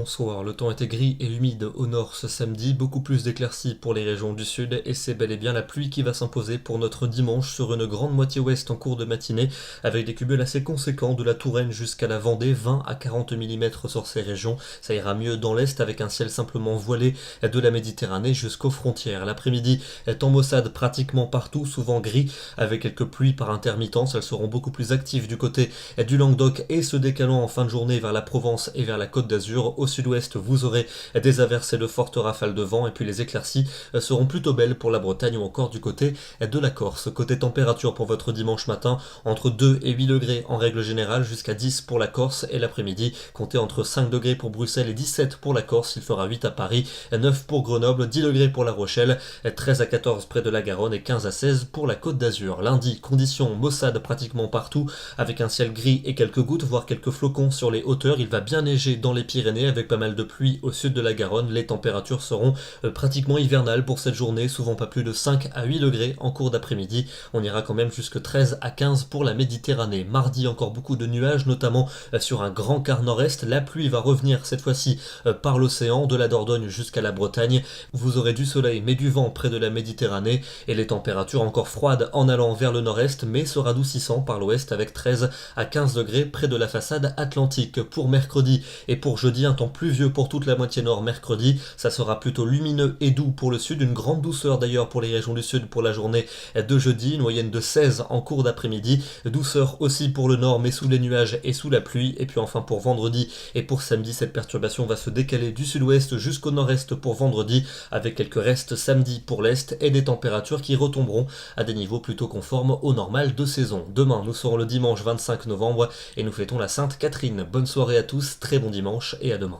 Bonsoir, le temps était gris et humide au nord ce samedi, beaucoup plus d'éclaircies pour les régions du sud et c'est bel et bien la pluie qui va s'imposer pour notre dimanche sur une grande moitié ouest en cours de matinée avec des cumuls assez conséquents de la Touraine jusqu'à la Vendée, 20 à 40 mm sur ces régions. Ça ira mieux dans l'est avec un ciel simplement voilé de la Méditerranée jusqu'aux frontières. L'après-midi est en maussade pratiquement partout, souvent gris avec quelques pluies par intermittence. Elles seront beaucoup plus actives du côté du Languedoc et se décalant en fin de journée vers la Provence et vers la Côte d'Azur. Au sud-ouest, vous aurez des averses et de fortes rafales de vent et puis les éclaircies seront plutôt belles pour la Bretagne ou encore du côté de la Corse. Côté température pour votre dimanche matin, entre 2 et 8 degrés en règle générale, jusqu'à 10 pour la Corse et l'après-midi, comptez entre 5 degrés pour Bruxelles et 17 pour la Corse, il fera 8 à Paris, 9 pour Grenoble, 10 degrés pour La Rochelle, 13 à 14 près de la Garonne et 15 à 16 pour la Côte d'Azur. Lundi, conditions maussade pratiquement partout avec un ciel gris et quelques gouttes, voire quelques flocons sur les hauteurs. Il va bien neiger dans les Pyrénées avec pas mal de pluie au sud de la Garonne. Les températures seront pratiquement hivernales pour cette journée, souvent pas plus de 5 à 8 degrés en cours d'après-midi. On ira quand même jusque 13 à 15 pour la Méditerranée. Mardi, encore beaucoup de nuages, notamment sur un grand quart nord-est. La pluie va revenir cette fois-ci par l'océan, de la Dordogne jusqu'à la Bretagne. Vous aurez du soleil mais du vent près de la Méditerranée et les températures encore froides en allant vers le nord-est mais se radoucissant par l'ouest avec 13 à 15 degrés près de la façade atlantique. Pour mercredi et pour jeudi, un temps pluvieux pour toute la moitié nord mercredi, ça sera plutôt lumineux et doux pour le sud, une grande douceur d'ailleurs pour les régions du sud pour la journée de jeudi, une moyenne de 16 en cours d'après-midi, douceur aussi pour le nord mais sous les nuages et sous la pluie, et puis enfin pour vendredi et pour samedi, cette perturbation va se décaler du sud-ouest jusqu'au nord-est pour vendredi, avec quelques restes samedi pour l'est et des températures qui retomberont à des niveaux plutôt conformes au normal de saison. Demain, nous serons le dimanche 25 novembre et nous fêtons la Sainte Catherine. Bonne soirée à tous, très bon dimanche et à demain.